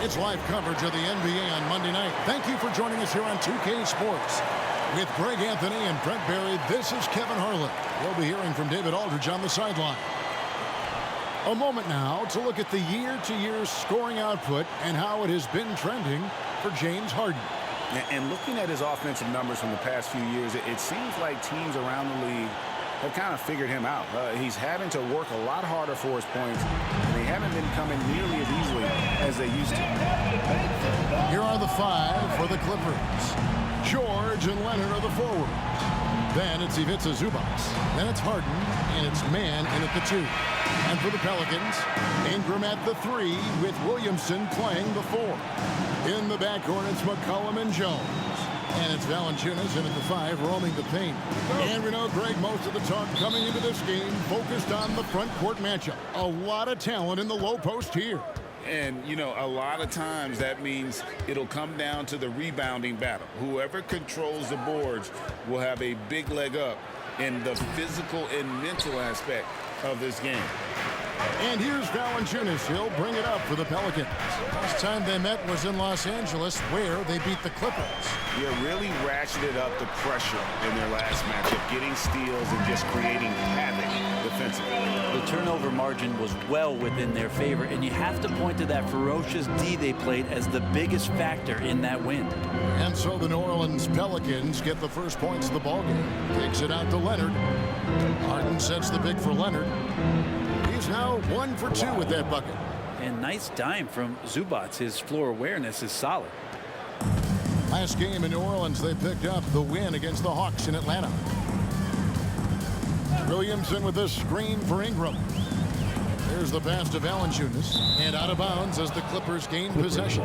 It's live coverage of the NBA on Monday night. Thank you for joining us here on 2K Sports. With Greg Anthony and Brent Barry, this is Kevin Harlan. We'll be hearing from David Aldridge on the sideline. A moment now to look at the year-to-year scoring output and how it has been trending for James Harden. And looking at his offensive numbers from the past few years, it seems like teams around the league have kind of figured him out. He's having to work a lot harder for his points, and they haven't been coming nearly as easily as they used to. Here are the five for the Clippers. George and Leonard are the forwards. Then it's Ivica Zubac. Then it's Harden, and it's Mann in at the 2. And for the Pelicans, Ingram at the 3 with Williamson playing the 4. In the backcourt, it's McCollum and Jones. And it's Valanciunas in at the 5, roaming the paint. And we know, Greg, most of the talk coming into this game focused on the front court matchup. A lot of talent in the low post here. And, you know, a lot of times that means it'll come down to the rebounding battle. Whoever controls the boards will have a big leg up in the physical and mental aspect of this game. And here's Valanciunas. He'll bring it up for the Pelicans. Last time they met was in Los Angeles, where they beat the Clippers. Yeah, really ratcheted up the pressure in their last matchup, getting steals and just creating havoc defensively. The turnover margin was well within their favor, and you have to point to that ferocious D they played as the biggest factor in that win. And so the New Orleans Pelicans get the first points of the ballgame. Kicks it out to Leonard. Harden sets the pick for Leonard. He's now 1 for 2 with that bucket. And nice dime from Zubac. His floor awareness is solid. Last game in New Orleans, they picked up the win against the Hawks in Atlanta. Williamson with a screen for Ingram. There's the pass to Valanciunas, and out of bounds as the Clippers gain possession.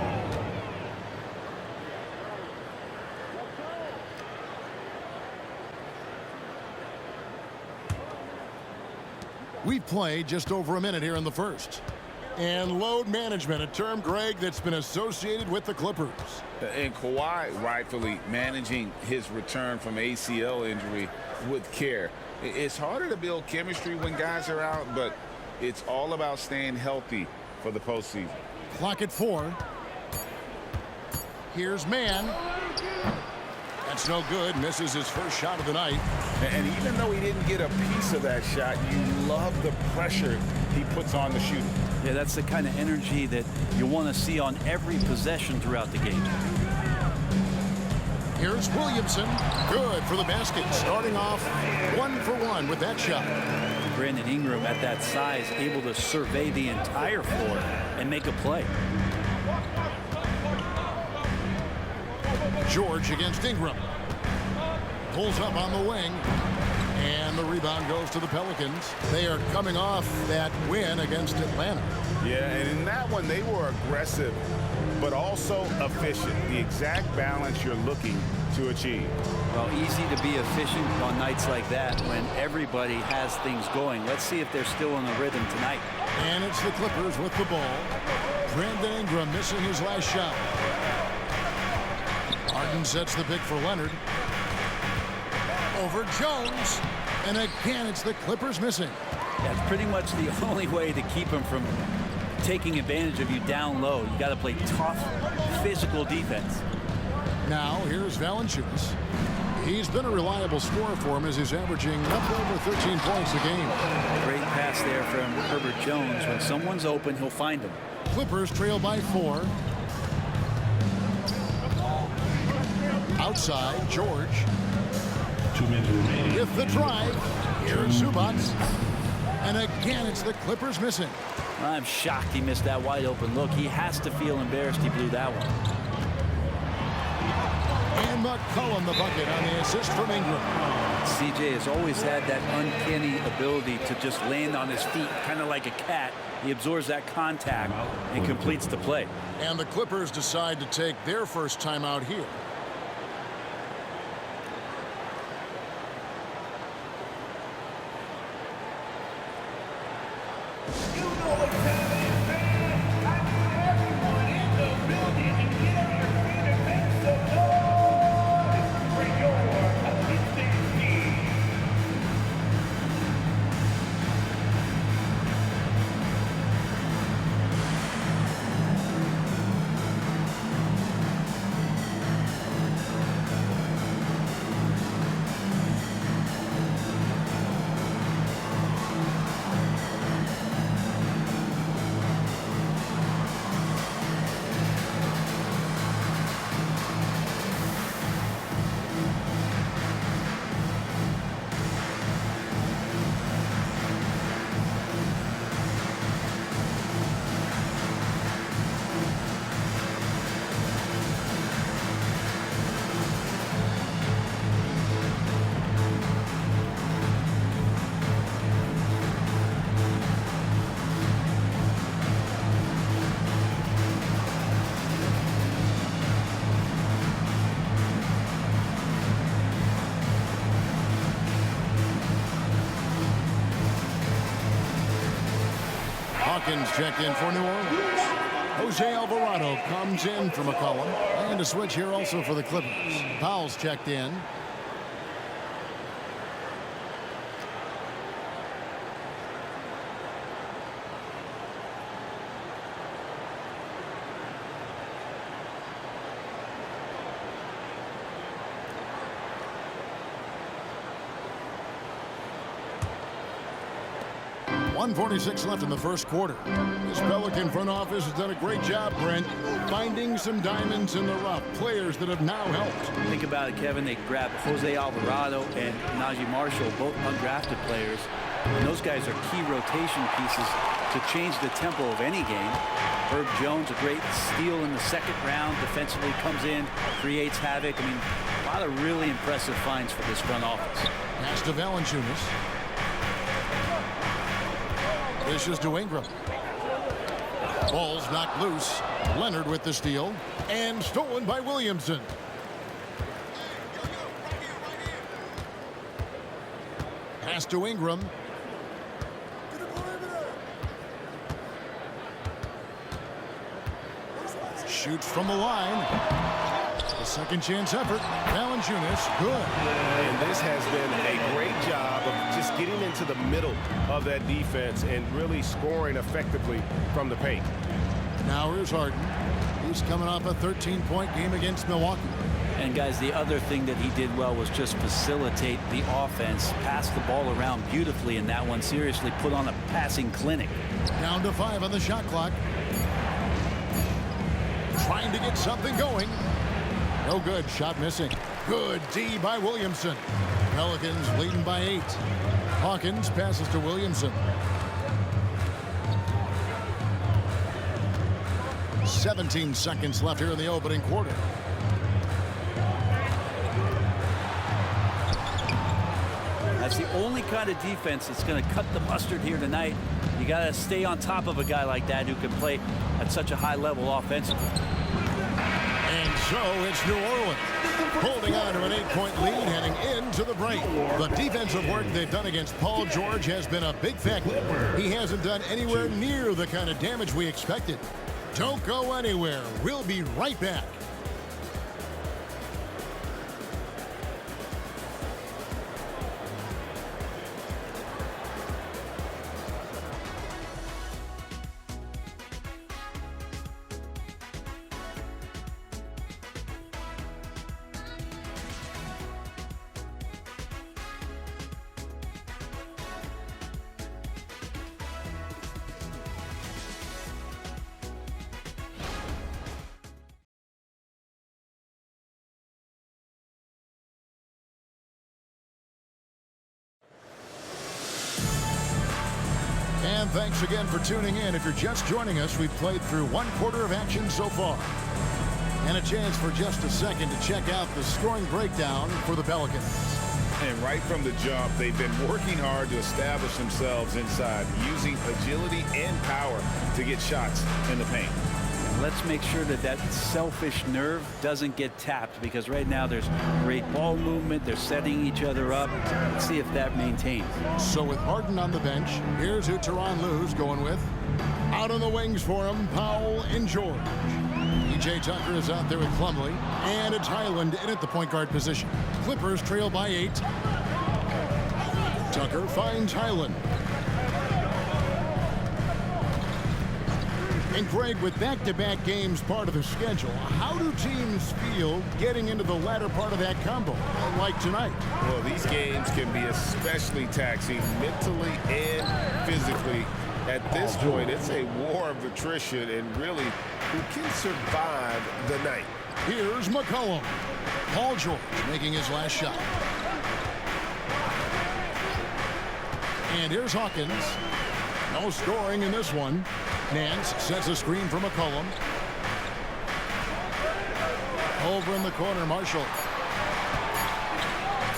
We've played just over a minute here in the first. And load management, a term, Greg, that's been associated with the Clippers. And Kawhi rightfully managing his return from ACL injury with care. It's harder to build chemistry when guys are out, but it's all about staying healthy for the postseason. Clock at 4. Here's Mann. That's no good. Misses his first shot of the night. And even though he didn't get a piece of that shot, you love the pressure he puts on the shooter. Yeah, that's the kind of energy that you want to see on every possession throughout the game. Here's Williamson. Good for the basket. Starting off 1 for 1 with that shot. Brandon Ingram at that size, able to survey the entire floor and make a play. George against Ingram. Pulls up on the wing. And the rebound goes to the Pelicans. They are coming off that win against Atlanta. Yeah, and in that one, they were aggressive, but also efficient. The exact balance you're looking to achieve. Well, easy to be efficient on nights like that when everybody has things going. Let's see if they're still in the rhythm tonight. And it's the Clippers with the ball. Brandon Ingram missing his last shot. Harden sets the pick for Leonard. Over Jones. And again, it's the Clippers missing. That's pretty much the only way to keep them from taking advantage of you down low. You got to play tough, physical defense. Now, here's Valanciunas. He's been a reliable scorer for him as he's averaging up over 13 points a game. Great pass there from Herbert Jones. When someone's open, he'll find them. Clippers trail by 4. Outside, George. 2 minutes remaining. With the drive, here's Zubac. And again, it's the Clippers missing. I'm shocked he missed that wide open look. He has to feel embarrassed he blew that one. And McCollum the bucket on the assist from Ingram. CJ has always had that uncanny ability to just land on his feet, kind of like a cat. He absorbs that contact and completes the play. And the Clippers decide to take their first timeout here. Hawkins checked in for New Orleans. Jose Alvarado comes in for McCollum. And a switch here also for the Clippers. Powell's checked in. .146 left in the first quarter. This Pelican front office has done a great job, Brent, finding some diamonds in the rough. Players that have now helped. Think about it, Kevin. They grabbed Jose Alvarado and Najee Marshall, both undrafted players. And those guys are key rotation pieces to change the tempo of any game. Herb Jones, a great steal in the second round. Defensively comes in, creates havoc. I mean, a lot of really impressive finds for this front office. Pass to Valanciunas. Dishes to Ingram. Ball's knocked loose. Leonard with the steal. And stolen by Williamson. Pass to Ingram. Shoots from the line. A second chance effort. Valanciunas, good. And this has been a great job of just getting into the middle of that defense and really scoring effectively from the paint. Now here's Harden. He's coming off a 13-point game against Milwaukee. And guys, the other thing that he did well was just facilitate the offense, pass the ball around beautifully in that one. Seriously, put on a passing clinic. Down to 5 on the shot clock. Trying to get something going. No good. Shot missing. Good D by Williamson. Pelicans leading by 8. Hawkins passes to Williamson. 17 seconds left here in the opening quarter. That's the only kind of defense that's going to cut the mustard here tonight. You got to stay on top of a guy like that who can play at such a high level offensively. And so it's New Orleans holding on to an 8-point lead heading into the break. The defensive work they've done against Paul George has been a big factor. He hasn't done anywhere near the kind of damage we expected. Don't go anywhere. We'll be right back. And thanks again for tuning in. If you're just joining us, we've played through 1 quarter of action so far. And a chance for just a second to check out the scoring breakdown for the Pelicans. And right from the jump, they've been working hard to establish themselves inside, using agility and power to get shots in the paint. Let's make sure that that selfish nerve doesn't get tapped, because right now there's great ball movement. They're setting each other up. Let's see if that maintains. So with Harden on the bench, here's who Tyronn Lue's going with. Out on the wings for him, Powell and George. P.J. Tucker is out there with Plumlee. And it's Highland in at the point guard position. Clippers trail by 8. Tucker finds Highland. And Greg, with back-to-back games part of the schedule, how do teams feel getting into the latter part of that combo, like tonight? Well, these games can be especially taxing mentally and physically. At this point, it's a war of attrition, and really, who can survive the night? Here's McCollum. Paul George making his last shot. And here's Hawkins. No scoring in this one. Nance sets a screen for McCollum. Over in the corner, Marshall.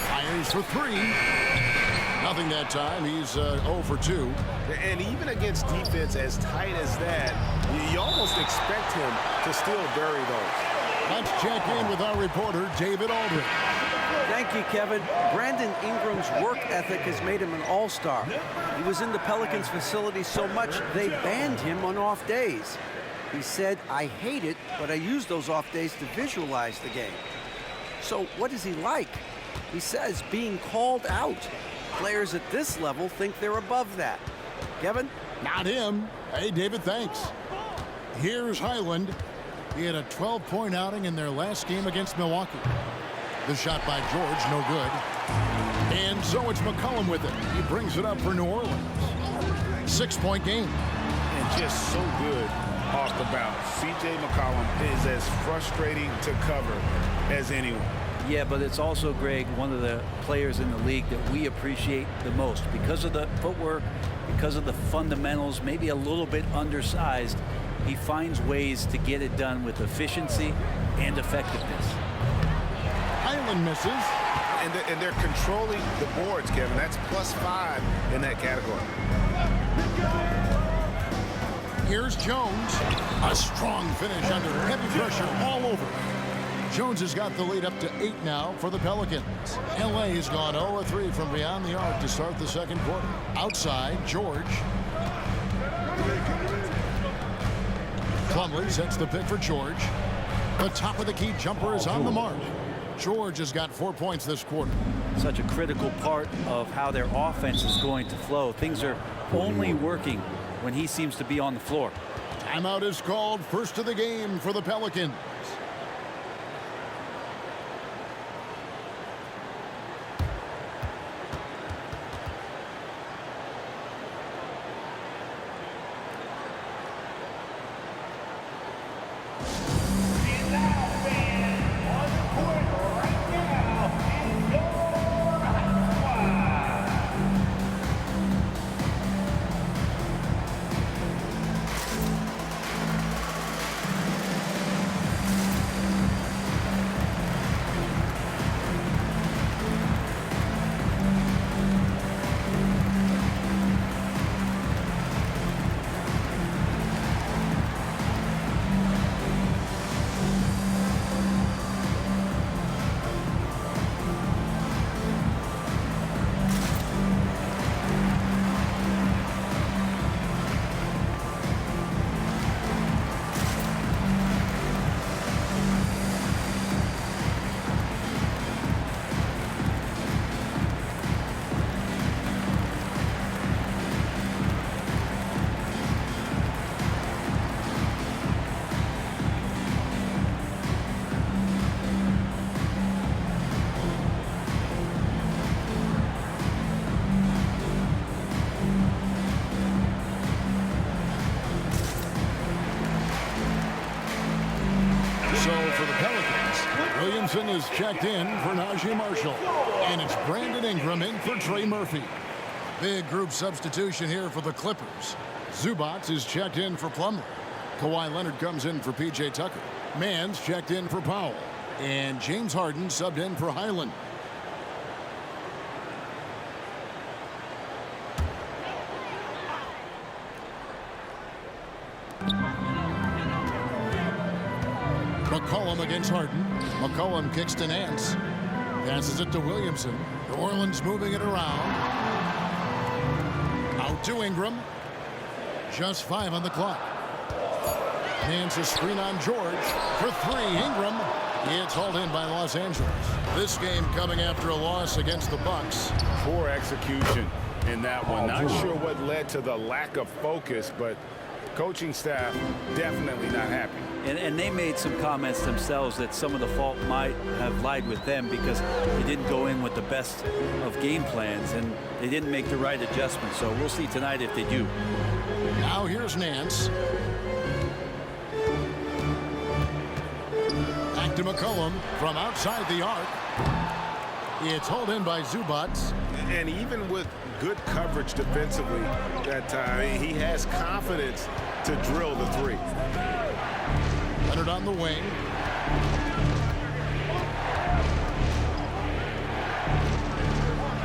Fires for 3. Nothing that time. He's 0 for 2. And even against defense as tight as that, you almost expect him to still bury those. Let's check in with our reporter, David Aldridge. Thank you, Kevin. Brandon Ingram's work ethic has made him an all-star. He was in the Pelicans facility so much they banned him on off days. He said, "I hate it, but I use those off days to visualize the game." So what is he like? He says being called out. Players at this level think they're above that. Kevin? Not him. Hey, David, thanks. Here's Highland. He had a 12-point outing in their last game against Milwaukee. The shot by George, no good. And so it's McCollum with it. He brings it up for New Orleans. 6-point game. And just so good off the bounce. C.J. McCollum is as frustrating to cover as anyone. Yeah, but it's also, Greg, one of the players in the league that we appreciate the most because of the footwork, because of the fundamentals, maybe a little bit undersized. He finds ways to get it done with efficiency and effectiveness. Highland misses. And they're controlling the boards, Kevin. That's +5 in that category. Here's Jones. A strong finish under heavy pressure all over. Jones has got the lead up to 8 now for the Pelicans. L.A. has gone 0-3 from beyond the arc to start the second quarter. Outside, George. Plumlee sets the pick for George. The top of the key jumper is on the mark. George has got 4 points this quarter. Such a critical part of how their offense is going to flow. Things are only working when he seems to be on the floor. Timeout is called, first of the game for the Pelicans. Williamson is checked in for Najee Marshall. And it's Brandon Ingram in for Trey Murphy. Big group substitution here for the Clippers. Zubac is checked in for Plumlee. Kawhi Leonard comes in for P.J. Tucker. Mann's checked in for Powell. And James Harden subbed in for Highland. McCollum against Harden. McCollum kicks to Nance. Passes it to Williamson. New Orleans moving it around. Out to Ingram. Just 5 on the clock. Nance a screen on George. For 3, Ingram. It's hauled in by Los Angeles. This game coming after a loss against the Bucks. Poor execution in that one. Not sure what led to the lack of focus, but coaching staff definitely not happy. And they made some comments themselves that some of the fault might have lied with them because they didn't go in with the best of game plans and they didn't make the right adjustments. So we'll see tonight if they do. Now here's Nance. Back to McCollum from outside the arc. It's hauled in by Zubac. And even with good coverage defensively that time, he has confidence to drill the 3. Leonard on the wing.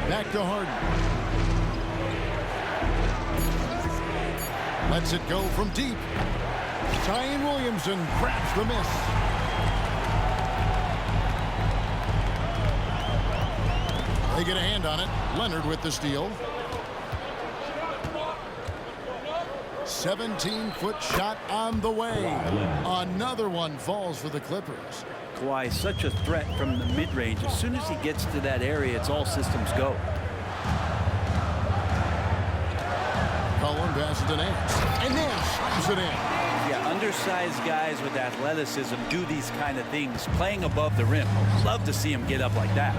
Back to Harden. Lets it go from deep. Zion Williamson grabs the miss. They get a hand on it. Leonard with the steal. 17-foot shot on the way. Another one falls for the Clippers. Kawhi, such a threat from the mid-range. As soon as he gets to that area, it's all systems go. Cullen passes to Nance. And Nance slams it in. Yeah, undersized guys with athleticism do these kind of things, playing above the rim. Love to see him get up like that.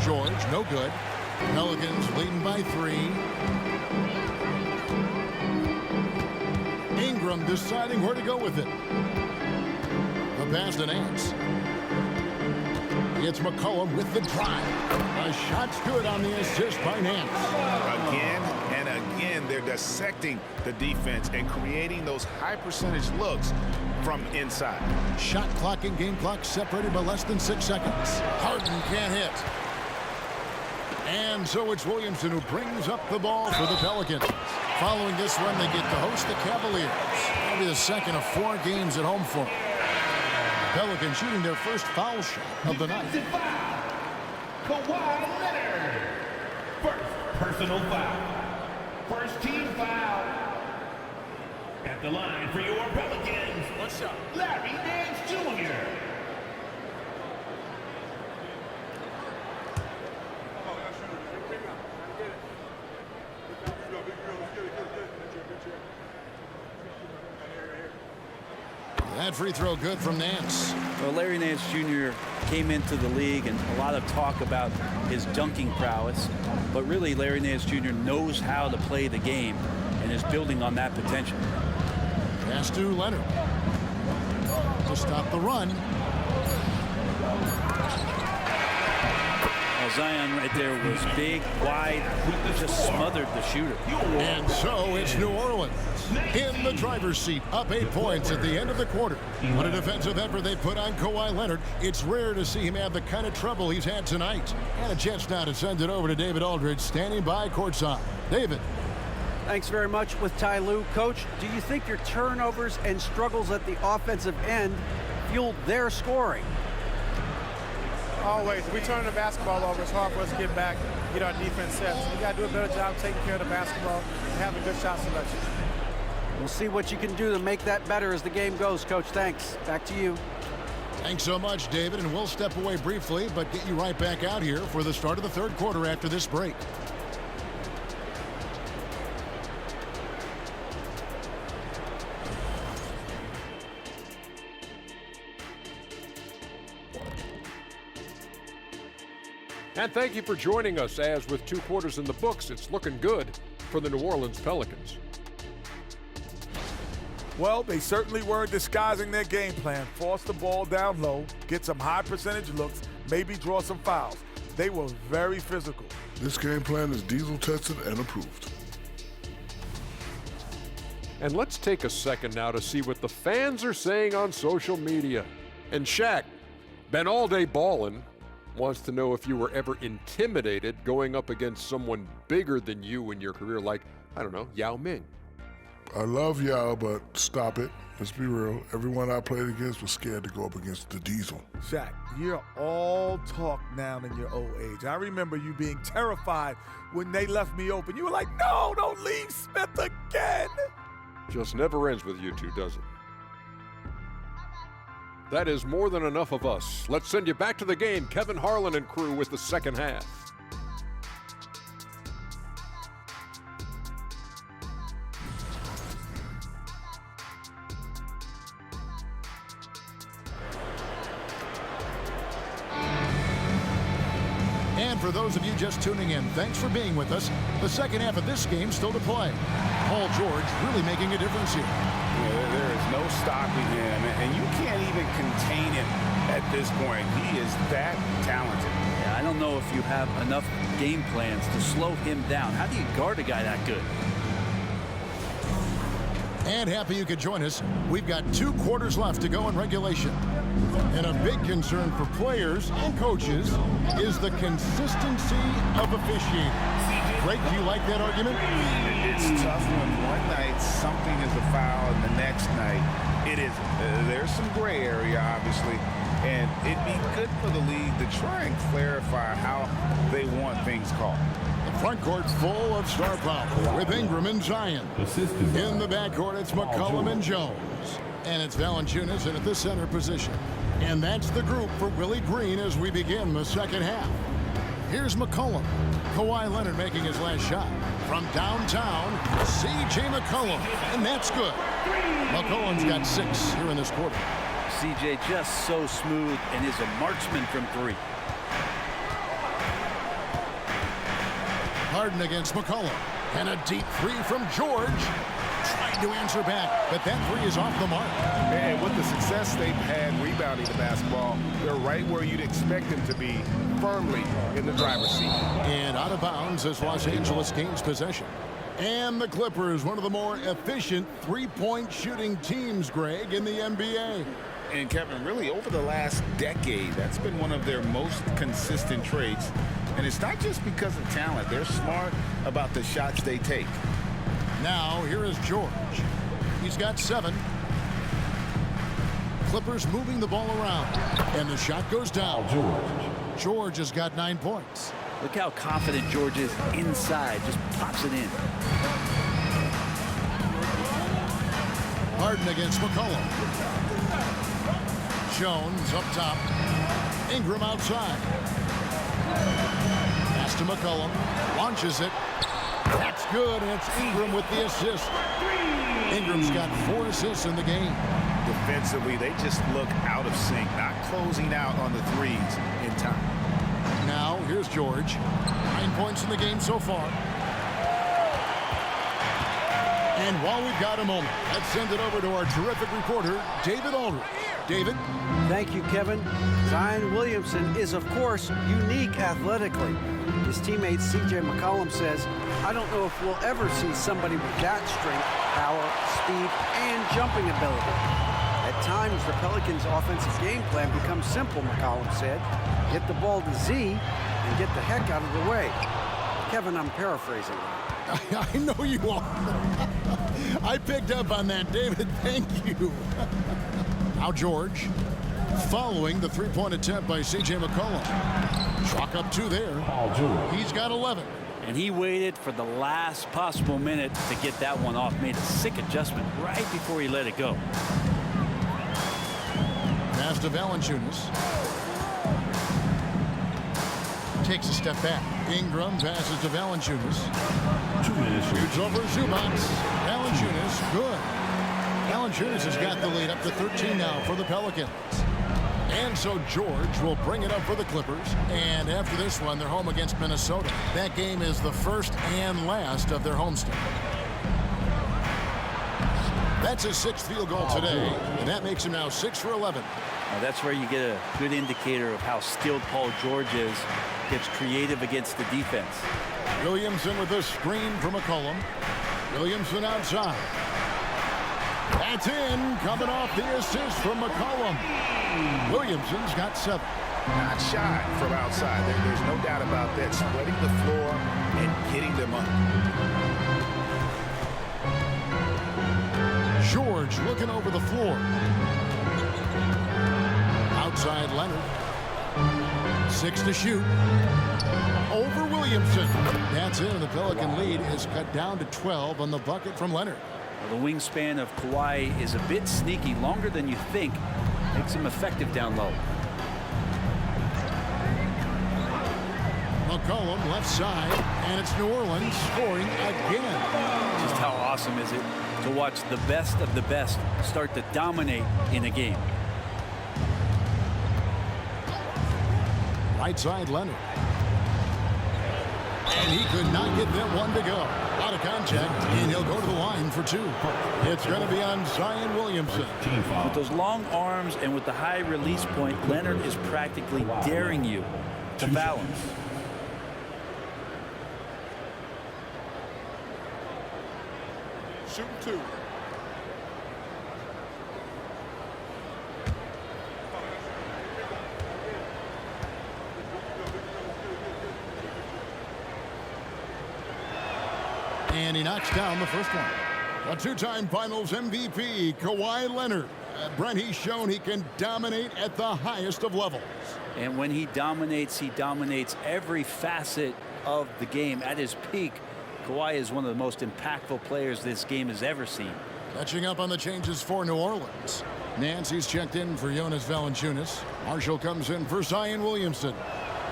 George, no good. Pelicans leading by 3. Ingram deciding where to go with it. The pass to Nance. It's McCollum with the drive. A shot's good on the assist by Nance. Again and again, they're dissecting the defense and creating those high-percentage looks from inside. Shot clock and game clock separated by less than 6 seconds. Harden can't hit. And so it's Williamson who brings up the ball for the Pelicans. Following this run, they get to host the Cavaliers. It'll be the second of 4 games at home for them. Pelicans shooting their first foul shot of the night. Kawhi Leonard. First personal foul. First team foul. At the line for your Pelicans. What's up? Larry Nance Jr. That free throw good from Nance. Well, Larry Nance Jr. came into the league, and a lot of talk about his dunking prowess. But really, Larry Nance Jr. knows how to play the game and is building on that potential. Pass to Leonard. To stop the run. Well, Zion right there was big, wide, just smothered the shooter. And so it's New Orleans in the driver's seat, up 8 points at the end of the quarter. What a defensive effort they put on Kawhi Leonard. It's rare to see him have the kind of trouble he's had tonight. And a chance now to send it over to David Aldridge, standing by courtside. David. Thanks very much with Ty Lue. Coach, do you think your turnovers and struggles at the offensive end fueled their scoring? Always. If we turn the basketball over, it's hard for us to get back, get our defense set. So we got to do a better job taking care of the basketball and having good shot selection. We'll see what you can do to make that better as the game goes, Coach. Thanks. Back to you. Thanks so much, David. And we'll step away briefly, but get you right back out here for the start of the third quarter after this break. And thank you for joining us, as with 2 quarters in the books, it's looking good for the New Orleans Pelicans. Well, they certainly weren't disguising their game plan. Force the ball down low, get some high percentage looks, maybe draw some fouls. They were very physical. This game plan is diesel tested and approved. And let's take a second now to see what the fans are saying on social media. And Shaq, been all day ballin', wants to know if you were ever intimidated going up against someone bigger than you in your career, like, I don't know, Yao Ming. I love Yao, but stop it. Let's be real. Everyone I played against was scared to go up against the Diesel. Shaq, you're all talk now in your old age. I remember you being terrified when they left me open. You were like, no, don't leave Smith again. Just never ends with you two, does it? That is more than enough of us. Let's send you back to the game. Kevin Harlan and crew with the second half. And for those of you just tuning in, thanks for being with us. The second half of this game still to play. Paul George really making a difference here. Yeah, there is no stopping him, and you can't even contain him at this point. He is that talented. Yeah, I don't know if you have enough game plans to slow him down. How do you guard a guy that good? And happy you could join us. We've got 2 quarters left to go in regulation. And a big concern for players and coaches is the consistency of officiating. Greg, do you like that argument? It's tough when one night something is a foul and the next night it isn't. There's some gray area, obviously, and it'd be good for the league to try and clarify how they want things called. The front court full of star power with Ingram and Zion. In the backcourt, it's McCollum and Jones. And it's Valanciunas in at the center position. And that's the group for Willie Green as we begin the second half. Here's McCollum. Kawhi Leonard making his last shot. From downtown, C.J. McCollum. And that's good. McCollum's got 6 here in this quarter. C.J. just so smooth and is a marksman from 3. Harden against McCollum. And a deep 3 from George. Trying to answer back, but that 3 is off the mark. And with the success they've had rebounding the basketball, they're right where you'd expect them to be, firmly in the driver's seat. And out of bounds as Los Angeles gains possession. And the Clippers, one of the more efficient three-point shooting teams, Greg, in the NBA. And Kevin, really over the last decade, that's been one of their most consistent traits. And it's not just because of talent. They're smart about the shots they take. Now, here is George. He's got 7. Clippers moving the ball around. And the shot goes down. George has got 9 points. Look how confident George is inside. Just pops it in. Harden against McCollum. Jones up top. Ingram outside. Pass to McCollum. Launches it. That's good, and it's Ingram with the assist. Ingram's got 4 assists in the game. Defensively, they just look out of sync, not closing out on the threes in time. Now, here's George. 9 points in the game so far. And while we've got a moment, let's send it over to our terrific reporter, David Aldridge. David? Thank you, Kevin. Zion Williamson is, of course, unique athletically. His teammate C.J. McCollum says, I don't know if we'll ever see somebody with that strength, power, speed, and jumping ability. At times, the Pelicans' offensive game plan becomes simple, McCollum said. Get the ball to Z and get the heck out of the way. Kevin, I'm paraphrasing. I know you are. I picked up on that, David. Thank you. Now George, following the 3-point attempt by C.J. McCollum. Chalk up 2 there. He's got 11. And he waited for the last possible minute to get that one off. Made a sick adjustment right before he let it go. Pass to Valanciunas. Takes a step back. Ingram passes to Valanciunas. Shoots over Zubac. Valanciunas, good. Valanciunas has got the lead up to 13 now for the Pelicans. And so George will bring it up for the Clippers. And after this one, they're home against Minnesota. That game is the first and last of their homestand. That's his 6th field goal today. And that makes him now 6 for 11. Now that's where you get a good indicator of how skilled Paul George is. Gets creative against the defense. Williamson with a screen from McCollum. Williamson outside. That's in, coming off the assist from McCollum. Williamson's got 7. Not shy from outside. There's no doubt about that. Spreading the floor and hitting them up. George looking over the floor. Outside Leonard. 6 to shoot. Over Williamson. That's it, and the Pelican lead is cut down to 12 on the bucket from Leonard. Well, the wingspan of Kawhi is a bit sneaky, longer than you think. Makes him effective down low. McCollum left side, and it's New Orleans scoring again. Just how awesome is it to watch the best of the best start to dominate in a game. Right side Leonard. And he could not get that one to go. Out of contact, and he'll go to the line for 2. It's going to be on Zion Williamson. With those long arms and with the high release point, Leonard is practically daring you to foul him. Shoot 2. And he knocks down the first one. A two-time Finals MVP, Kawhi Leonard. Brent, he's shown he can dominate at the highest of levels. And when he dominates every facet of the game. At his peak, Kawhi is one of the most impactful players this game has ever seen. Catching up on the changes for New Orleans. Nancy's checked in for Jonas Valanciunas. Marshall comes in for Zion Williamson.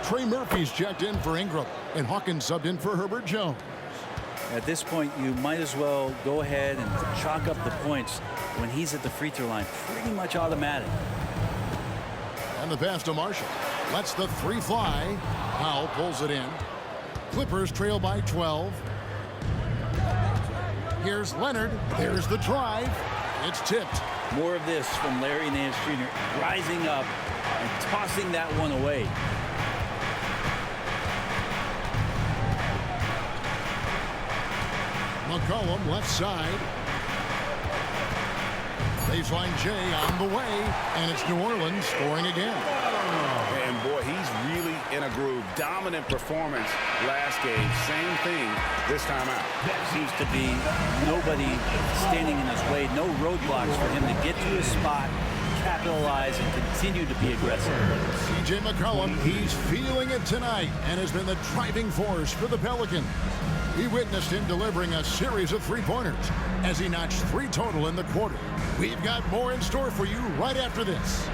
Trey Murphy's checked in for Ingram. And Hawkins subbed in for Herbert Jones. At this point, you might as well go ahead and chalk up the points when he's at the free throw line. Pretty much automatic. And the pass to Marshall. Lets the three fly. Powell pulls it in. Clippers trail by 12. Here's Leonard. There's the drive. It's tipped. More of this from Larry Nance Jr. rising up and tossing that one away. McCollum left side. Baseline J on the way, and it's New Orleans scoring again. And boy, he's really in a groove. Dominant performance last game. Same thing this time out. Seems to be nobody standing in his way. No roadblocks for him to get to his spot, capitalize, and continue to be aggressive. C.J. McCollum, he's feeling it tonight and has been the driving force for the Pelicans. We witnessed him delivering a series of three-pointers as he notched 3 total in the quarter. We've got more in store for you right after this.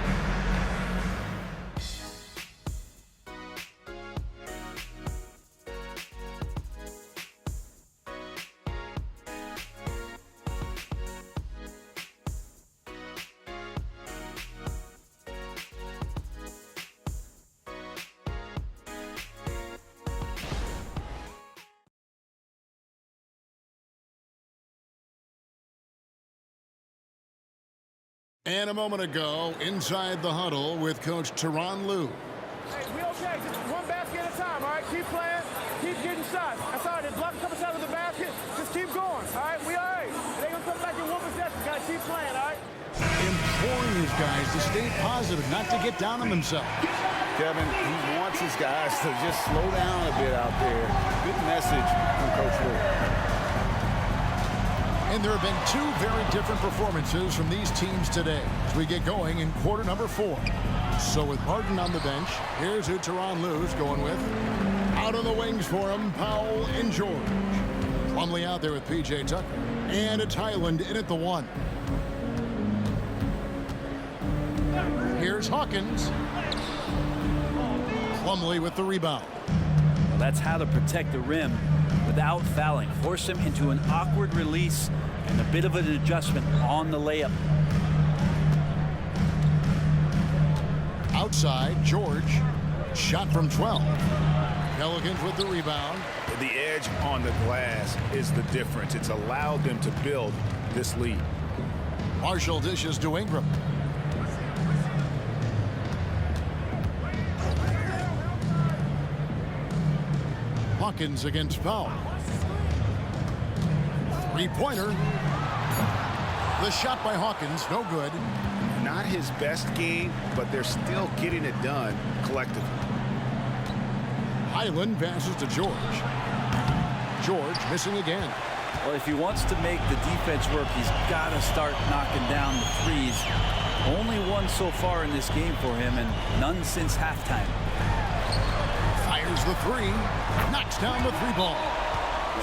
And a moment ago, inside the huddle with Coach Tyronn Lue. Hey, we okay. Just one basket at a time, all right? Keep playing. Keep getting shots. That's all right. They block a couple shots with the basket. Just keep going, all right? We all right. They ain't going to come back in one possession. Got to keep playing, all right? Imploring his guys to stay positive, not to get down on themselves. Kevin, he wants his guys to just slow down a bit out there. Good message from Coach Lue. And there have been 2 very different performances from these teams today as we get going in quarter number 4. So with Harden on the bench, here's who Tyronn Lue's going with. Out on the wings for him, Powell and George. Plumlee out there with P.J. Tucker. And it's Highland in at the 1. Here's Hawkins. Plumlee with the rebound. Well, that's how to protect the rim without fouling. Force him into an awkward release and a bit of an adjustment on the layup. Outside, George. Shot from 12. Pelicans with the rebound. The edge on the glass is the difference. It's allowed them to build this lead. Marshall dishes to Ingram. Hawkins against Powell. Three-pointer. The shot by Hawkins, no good. Not his best game, but they're still getting it done collectively. Highland passes to George. George missing again. Well, if he wants to make the defense work, he's got to start knocking down the threes. Only one so far in this game for him, and none since halftime. Fires the 3. Knocks down the 3-ball.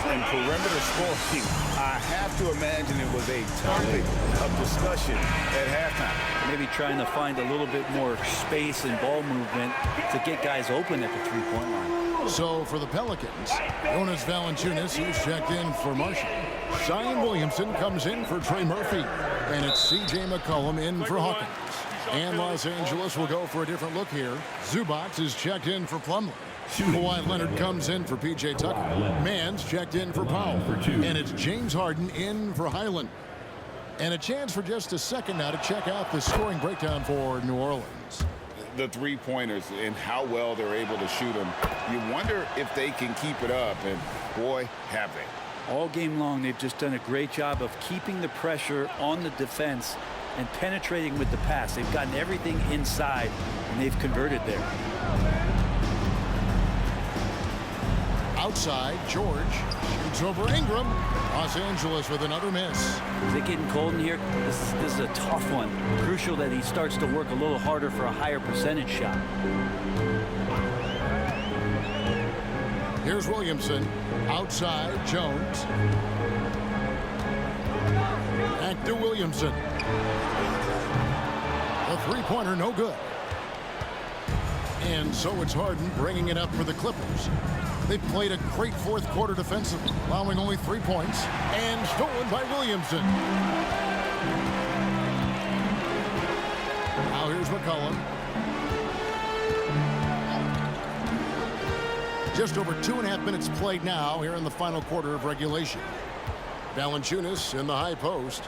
And perimeter scoring, I have to imagine it was a topic of discussion at halftime. Maybe trying to find a little bit more space and ball movement to get guys open at the three-point line. So for the Pelicans, Jonas Valanciunas, who's checked in for Marshall. Zion Williamson comes in for Trey Murphy. And it's C.J. McCollum in for Hawkins. And Los Angeles will go for a different look here. Zubac is checked in for Plumlee. Kawhi Leonard comes in for P.J. Tucker. Mann's checked in for Powell. And it's James Harden in for Highland. And a chance for just a second now to check out the scoring breakdown for New Orleans. The three-pointers and how well they're able to shoot them. You wonder if they can keep it up, and boy, have they. All game long, they've just done a great job of keeping the pressure on the defense and penetrating with the pass. They've gotten everything inside, and they've converted there. Outside, George shoots over Ingram. Los Angeles with another miss. Is it getting cold in here? This is a tough one. Crucial that he starts to work a little harder for a higher percentage shot. Here's Williamson. Outside, Jones. Back to Williamson. The three-pointer, no good. And so it's Harden bringing it up for the Clippers. They've played a great fourth quarter defensively, allowing only 3 points, and stolen by Williamson. Now here's McCollum. Just over 2.5 minutes played now here in the final quarter of regulation. Valanciunas in the high post.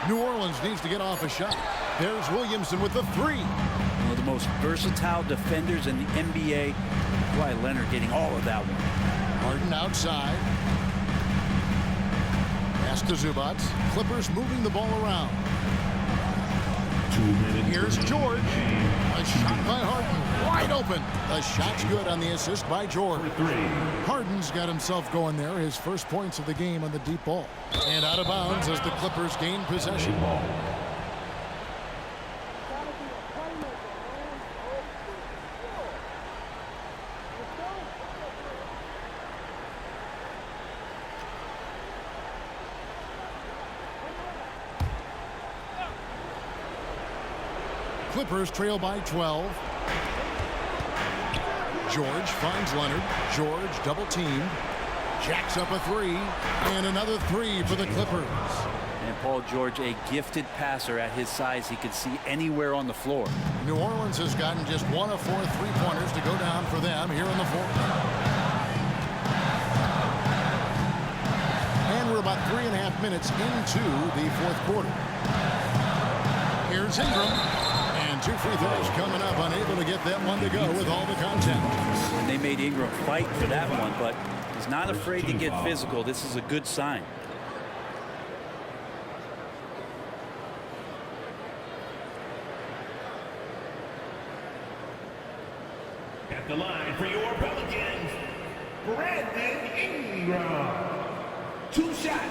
New Orleans needs to get off a shot. There's Williamson with the three. One of the most versatile defenders in the NBA. Why Leonard getting all of that one. Harden outside. Pass to Zubac. Clippers moving the ball around. 2 minutes. Here's George. A shot by Harden. Wide open. The shot's good on the assist by George. Harden's got himself going there. His first points of the game on the deep ball. And out of bounds as the Clippers gain possession. Clippers trail by 12. George finds Leonard. George double teamed. Jacks up a three. And another three for the Clippers. And Paul George, a gifted passer at his size. He could see anywhere on the floor. New Orleans has gotten just 1 of 4 3-pointers to go down for them here in the fourth. And we're about 3.5 minutes into the fourth quarter. Here's Ingram. And 2 free throws coming up, unable to get that one to go with all the contact. And they made Ingram fight for that one, but he's not afraid to get physical. This is a good sign. At the line for your Pelicans, Brandon Ingram. 2 shots.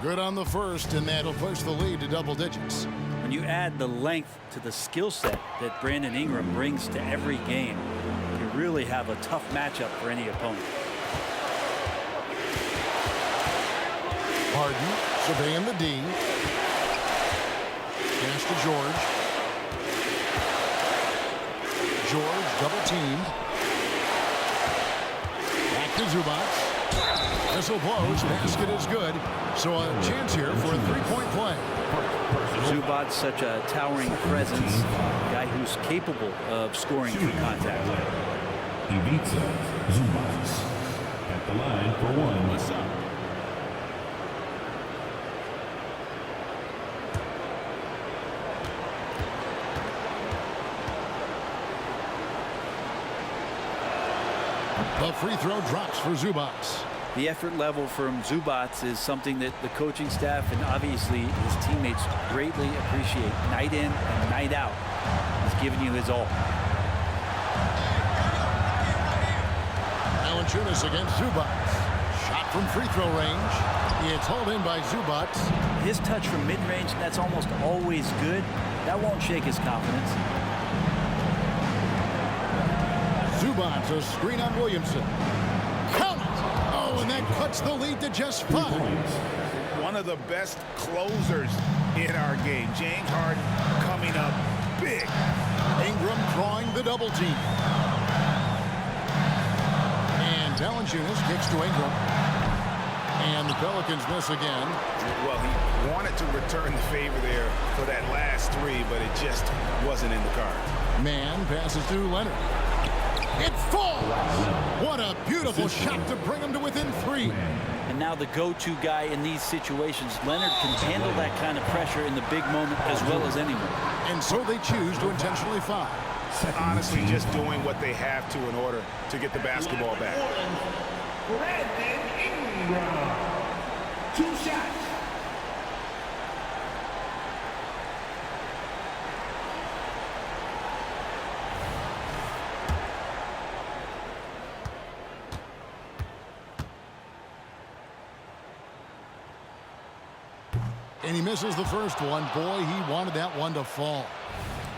Good on the first, and that'll push the lead to double digits. When you add the length to the skill set that Brandon Ingram brings to every game, you really have a tough matchup for any opponent. Harden surveying the D. Pass to George. George double teamed. Back to Zubac. Whistle blows. Basket is good. So a chance here for a 3-point play. Zubac, such a towering presence, a guy who's capable of scoring through contact. Ivica Zubac at the line for 1. What's up? The free throw drops for Zubac. The effort level from Zubac is something that the coaching staff and obviously his teammates greatly appreciate. Night in and night out, he's giving you his all. Valanciunas against Zubac. Shot from free throw range. It's hauled in by Zubac. His touch from mid-range, that's almost always good. That won't shake his confidence. Zubac, a screen on Williamson. Count it! Oh, and that cuts the lead to just 5. One of the best closers in our game. James Harden coming up big. Ingram drawing the double team. And Valanciunas kicks to Ingram. And the Pelicans miss again. Well, he wanted to return the favor there for that last 3, but it just wasn't in the cards. Man passes to Leonard. It falls! What a beautiful shot to bring him to within 3. And now the go-to guy in these situations, Leonard can handle that kind of pressure in the big moment as well as anyone. And so they choose to intentionally foul. Honestly, just doing what they have to in order to get the basketball back. Brandon Ingram. 2 shots. And he misses the first one. Boy, he wanted that one to fall.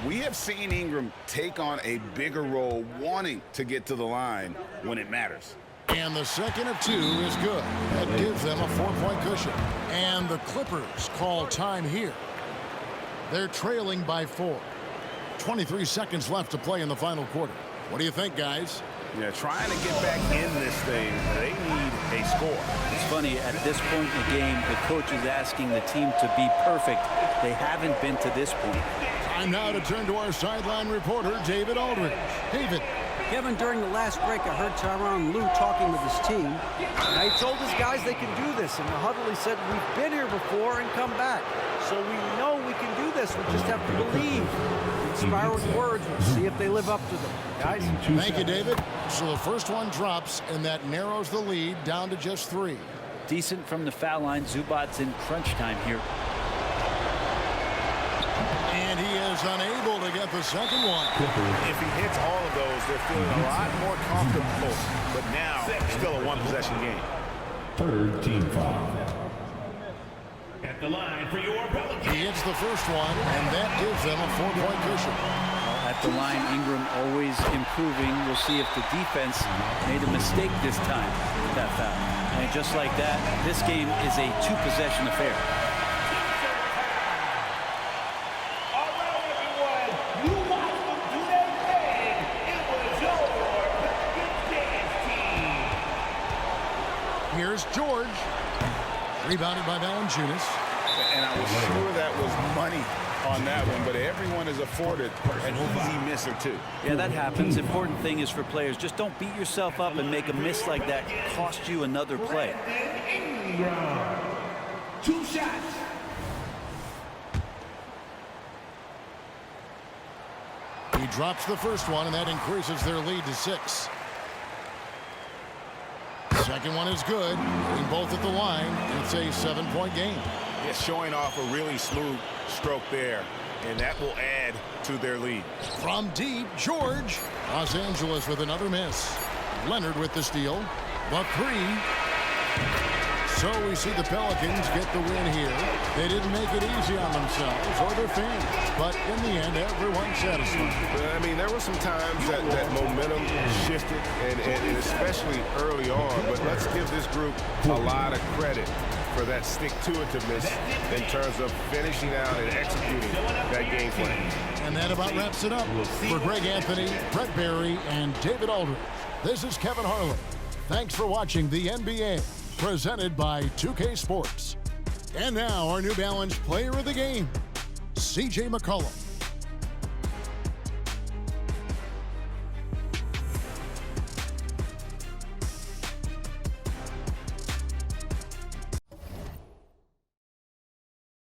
We have seen Ingram take on a bigger role, wanting to get to the line when it matters. And the second of 2 is good. That gives them a 4-point cushion. And the Clippers call time here. They're trailing by 4. 23 seconds left to play in the final quarter. What do you think, guys? Yeah, trying to get back in this thing, they need a score. It's funny, at this point in the game, the coach is asking the team to be perfect. They haven't been to this point. Time now to turn to our sideline reporter, David Aldridge. David. Kevin, during the last break, I heard Tyronn Lue talking with his team. And he told his guys they can do this. In the huddle, he said, we've been here before and come back. So we know we can do this. We just have to believe. Inspiring words. We'll see if they live up to them. Guys? Thank you, David. So the first one drops, and that narrows the lead down to just 3. Decent from the foul line. Zubac's in crunch time here. And he is unable to get the second one. If he hits all of those, they're feeling a lot more comfortable. But now, still a one-possession game. Third team foul. At the line for your Pelicans. He hits the first one, and that gives them a 4-point cushion. At the line, Ingram always improving. We'll see if the defense made a mistake this time with that foul. And just like that, this game is a 2-possession affair. Here's George. Rebounded by Valanciunas. And I was sure that was money on that one, but everyone is afforded an easy miss or 2. Yeah, that happens. Important thing is for players, just don't beat yourself up and make a miss like that cost you another play. 2 shots. He drops the first one, and that increases their lead to 6. Second one is good. Getting both at the line. It's a 7-point game. Yeah, showing off a really smooth stroke there, and that will add to their lead. From deep, George. Los Angeles with another miss. Leonard with the steal. The 3. So we see the Pelicans get the win here. They didn't make it easy on themselves or their fans, but in the end, everyone's satisfied. I mean, there were some times that momentum shifted, and especially early on, but let's give this group a lot of credit for that stick-to-itiveness in terms of finishing out and executing that game plan. And that about wraps it up. For Greg Anthony, Brett Barry, and David Aldridge, this is Kevin Harlan. Thanks for watching the NBA, presented by 2K Sports. And now our New Balance Player of the Game, C.J. McCollum.